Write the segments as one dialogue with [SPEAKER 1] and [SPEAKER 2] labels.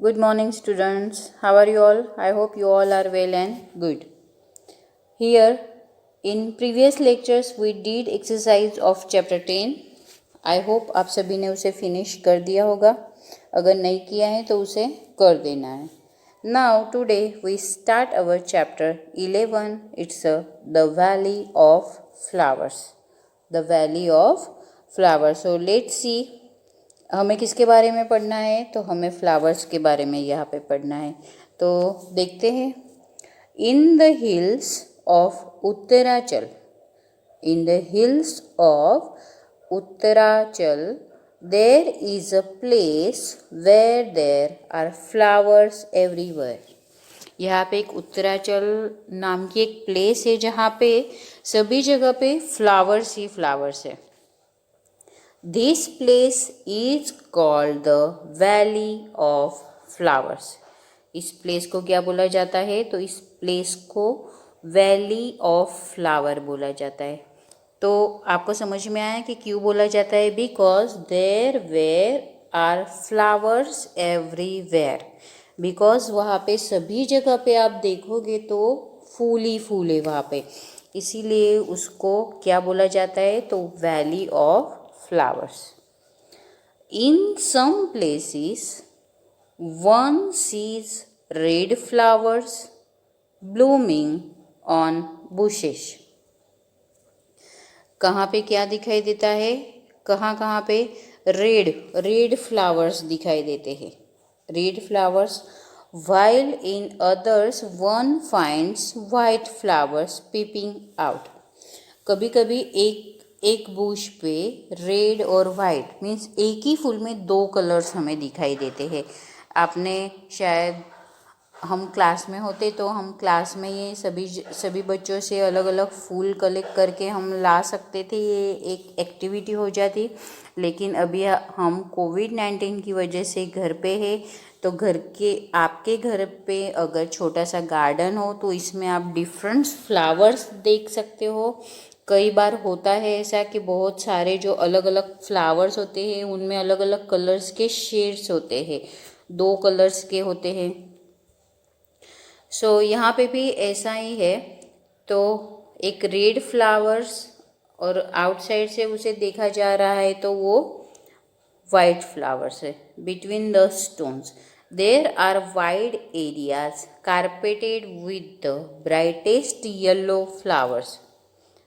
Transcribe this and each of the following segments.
[SPEAKER 1] Good morning, students. How are you all? I hope you all are well and good. Here, in previous lectures, we did exercise of chapter 10. I hope आप सभी ने उसे finish कर दिया होगा. अगर नहीं किया है तो उसे कर देना है. Now, today we start our chapter 11. It's the Valley of Flowers. The Valley of Flowers. So, let's see. हमें किसके बारे में पढ़ना है? तो हमें फ्लावर्स के बारे में यहाँ पे पढ़ना है. तो देखते हैं. In the hills of Uttaranchal, in the hills of Uttaranchal there is a place where there are flowers everywhere. यहाँ पे एक उत्तराचल नाम की एक प्लेस है जहाँ पे सभी जगह पे फ्लावर्स ही फ्लावर्स है. This place is called the Valley of Flowers. इस प्लेस को क्या बोला जाता है? तो इस प्लेस को वैली ऑफ फ्लावर बोला जाता है. तो आपको समझ में आया कि क्यों बोला जाता है? Because there were are flowers everywhere. Because वहाँ पे सभी जगह पे आप देखोगे तो फूल ही फूल है वहाँ पे, इसीलिए उसको क्या बोला जाता है? तो valley of flowers. In some places, one sees red flowers blooming on bushes. कहाँ पे क्या दिखाई देता है? कहाँ पे रेड फ्लावर्स दिखाई देते हैं. Red flowers. while in others one finds white flowers peeping out. कभी कभी एक बुश पे रेड और वाइट मीन्स एक ही फूल में दो कलर्स हमें दिखाई देते हैं. आपने शायद, हम क्लास में होते तो हम क्लास में ये सभी बच्चों से अलग अलग फूल कलेक्ट करके हम ला सकते थे, ये एक एक्टिविटी हो जाती. लेकिन अभी हम कोविड-19 की वजह से घर पे है, तो आपके घर पे अगर छोटा सा गार्डन हो तो इसमें आप डिफरेंट फ्लावर्स देख सकते हो. कई बार होता है ऐसा कि बहुत सारे जो अलग अलग फ्लावर्स होते हैं उनमें अलग अलग कलर्स के शेड्स होते हैं, दो कलर्स के होते हैं. सो यहाँ पे भी ऐसा ही है. तो एक रेड फ्लावर्स और आउटसाइड से उसे देखा जा रहा है तो वो वाइट फ्लावर्स है. Between the stones there are wide areas carpeted with the brightest yellow flowers.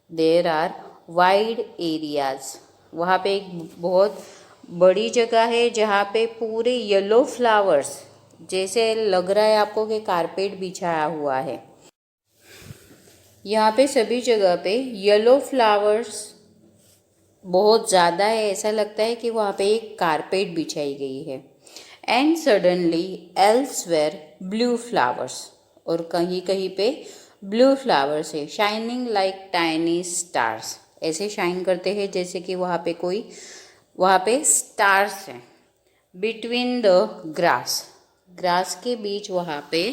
[SPEAKER 1] There are wide areas. वहाँ पे एक बहुत बड़ी जगह है जहाँ पे पूरे येलो फ्लावर्स, जैसे लग रहा है आपको कि कारपेट बिछाया हुआ है. यहाँ पे सभी जगह पे येलो फ्लावर्स बहुत ज़्यादा है, ऐसा लगता है कि वहाँ पे एक कारपेट बिछाई गई है. And suddenly elsewhere blue flowers. और कहीं कहीं पे ब्लू फ्लावर्स है. Shining like tiny stars. ऐसे शाइन करते हैं जैसे कि वहाँ पे स्टार्स हैं. बिटवीन द ग्रास के बीच वहाँ पे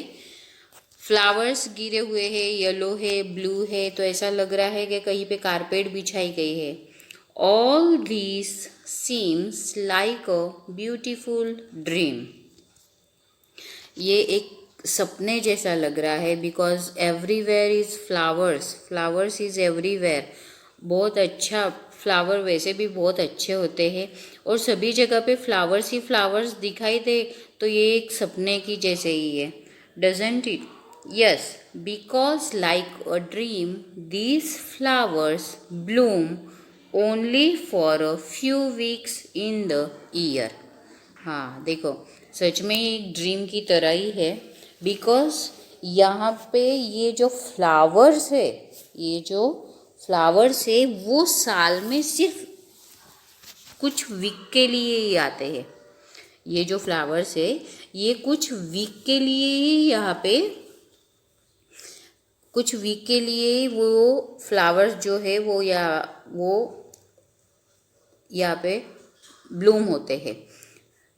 [SPEAKER 1] फ्लावर्स गिरे हुए हैं, येलो है, ब्लू है, तो ऐसा लग रहा है कि कहीं पे कारपेट बिछाई गई है. All this seems like a beautiful dream. ये एक सपने जैसा लग रहा है. Because everywhere is flowers is everywhere. बहुत अच्छा, फ्लावर वैसे भी बहुत अच्छे होते हैं और सभी जगह पे फ्लावर्स ही फ्लावर्स दिखाई दे तो ये एक सपने की जैसे ही है. Doesn't it? Yes, because like a dream these flowers Bloom only for a few weeks in the year. हाँ देखो, सच में एक ड्रीम की तरह ही है. बिकॉज यहाँ पे ये जो फ्लावर्स है वो साल में सिर्फ कुछ वीक के लिए ही आते हैं. ये जो फ्लावर्स है ये कुछ वीक के लिए ही यहाँ पे, कुछ वीक के लिए वो फ्लावर्स जो है वो यहाँ पे ब्लूम होते हैं.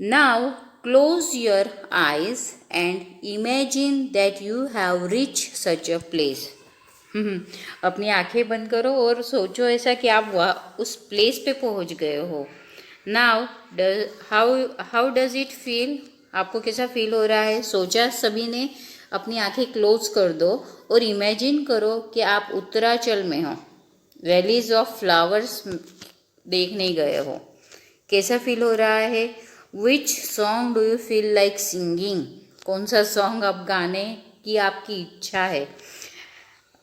[SPEAKER 1] Now close your eyes and imagine that you have reached such a place. अपनी आंखें बंद करो और सोचो ऐसा कि आप उस प्लेस पे पहुंच गए हो. Now how does it feel? आपको कैसा फील हो रहा है? सोचा सभी ने? अपनी आंखें क्लोज कर दो और इमेजिन करो कि आप उत्तरांचल में हो, वैलीज ऑफ फ्लावर्स देखने गए हो। कैसा फील हो रहा है? Which song do you feel like singing? कौन सा सॉन्ग आप गाने की आपकी इच्छा है?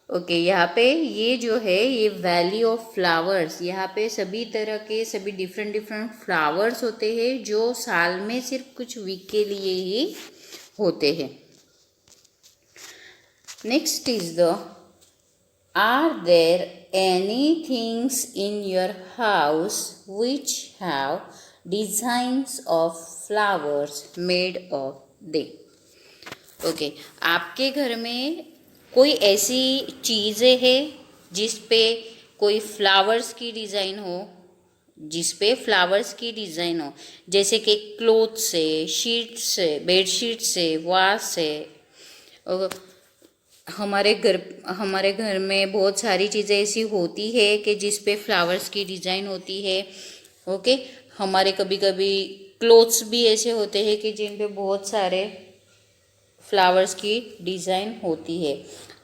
[SPEAKER 1] ओके, यहाँ पे ये जो है ये वैली ऑफ फ्लावर्स, यहाँ पे सभी तरह के सभी डिफरेंट डिफरेंट फ्लावर्स होते हैं जो साल में सिर्फ कुछ वीक के लिए ही होते हैं। Next is the are there any things in your house which have designs of flowers made of they? Okay, आपके घर में कोई ऐसी चीज़ें हैं जिस पे कोई फ्लावर्स की डिज़ाइन हो, जिस पे फ्लावर्स की डिज़ाइन हो, जैसे कि क्लोथ से, शीट से, बेडशीट से, वास से। हमारे घर में बहुत सारी चीज़ें ऐसी होती है कि जिस पे फ्लावर्स की डिज़ाइन होती है। ओके, हमारे कभी कभी क्लोथ्स भी ऐसे होते हैं कि जिन पे बहुत सारे फ्लावर्स की डिज़ाइन होती है।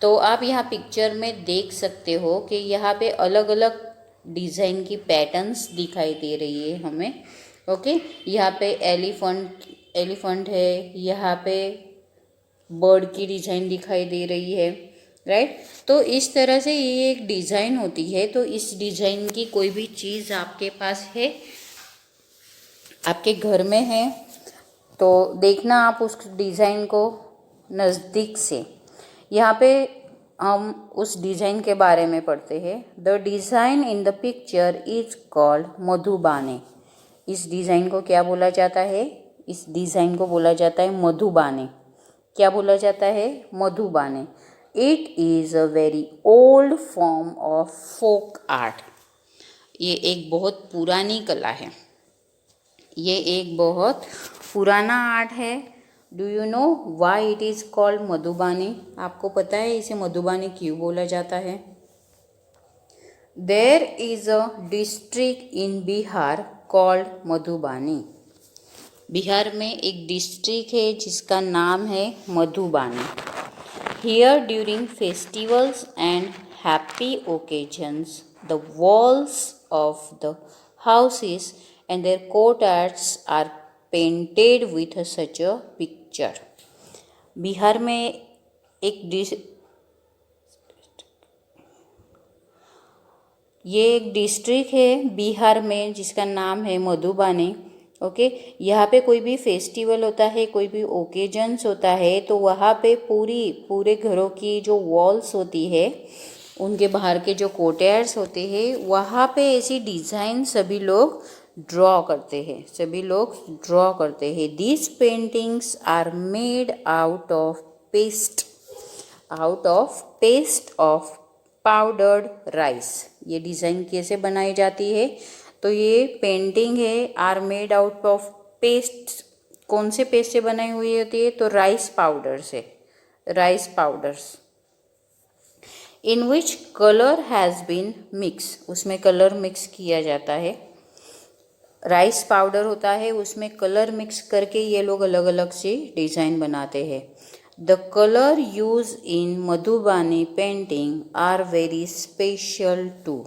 [SPEAKER 1] तो आप यहाँ पिक्चर में देख सकते हो कि यहाँ पे अलग अलग डिज़ाइन की पैटर्न्स दिखाई दे रही है हमें। ओके, यहाँ पे एलिफेंट है, यहाँ पे बर्ड की डिज़ाइन दिखाई दे रही है, राइट। तो इस तरह से ये एक डिज़ाइन होती है। तो इस डिज़ाइन की कोई भी चीज़ आपके पास है, आपके घर में है, तो देखना आप उस डिज़ाइन को नज़दीक से। यहाँ पे हम उस डिज़ाइन के बारे में पढ़ते हैं। The design in the picture is called Madhubani. इस डिज़ाइन को क्या बोला जाता है? इस डिज़ाइन को बोला जाता है मधुबाने। क्या बोला जाता है? Madhubani. It is a very old form of folk art. ये एक बहुत पुरानी कला है, ये एक बहुत पुराना आर्ट है। Do you know why it is called Madhubani? आपको पता है इसे मधुबानी क्यों बोला जाता है? There is a district in Bihar called Madhubani. Bihar में एक डिस्ट्रिक्ट है जिसका नाम है Madhubani. Here during festivals and happy occasions the walls of the houses and their courtyards are painted with such a picture. Bihar में ये एक डिस्ट्रिक्ट है बिहार में जिसका नाम है मधुबानी। ओके, यहाँ पे कोई भी फेस्टिवल होता है, कोई भी ओकेजन्स होता है, तो वहाँ पे पूरे घरों की जो वॉल्स होती है, उनके बाहर के जो कोर्टयार्ड्स होते हैं, वहाँ पे ऐसी डिज़ाइन सभी लोग ड्रॉ करते हैं। These paintings are made out of paste of powdered rice. ये डिज़ाइन कैसे बनाई जाती है? तो ये पेंटिंग है are made out of paste. कौन से पेस्ट से बनाई हुई होती है? तो rice powders in which colour has been mix. उसमें कलर मिक्स किया जाता है। राइस पाउडर होता है, उसमें कलर मिक्स करके ये लोग अलग अलग से डिज़ाइन बनाते हैं। The colour use in Madhubani painting are very special too.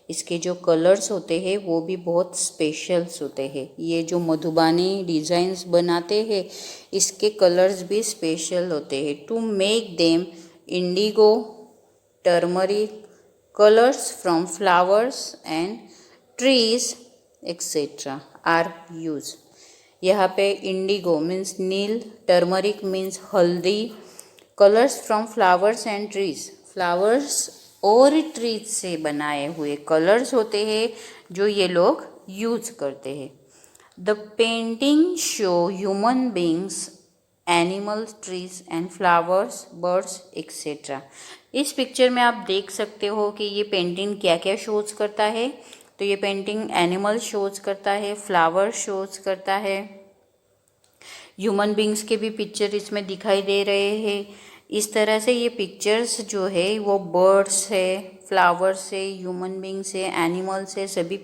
[SPEAKER 1] इसके जो कलर्स होते हैं वो भी बहुत स्पेशल्स होते हैं। ये जो मधुबानी डिज़ाइंस बनाते हैं इसके कलर्स भी स्पेशल होते हैं। To make them indigo, turmeric colours from flowers and trees etcetera are use. यहाँ पे इंडिगो मीन्स नील, टर्मरिक मीन्स हल्दी, colours from flowers and trees, flowers और ट्रीज से बनाए हुए कलर्स होते हैं जो ये लोग यूज करते हैं। The painting show human beings, animals, trees and flowers, birds etcetera. इस पिक्चर में आप देख सकते हो कि ये पेंटिंग क्या क्या शोज करता है। तो ये पेंटिंग एनिमल शोज करता है, फ्लावर शोज करता है, ह्यूमन बींग्स के भी पिक्चर इसमें दिखाई दे रहे हैं। इस तरह से ये पिक्चर्स जो है वो बर्ड्स है, फ्लावर्स है, ह्यूमन बींग्स है, एनिमल्स है, सभी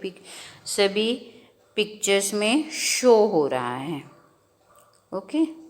[SPEAKER 1] पिक्चर्स में शो हो रहा है। Okay.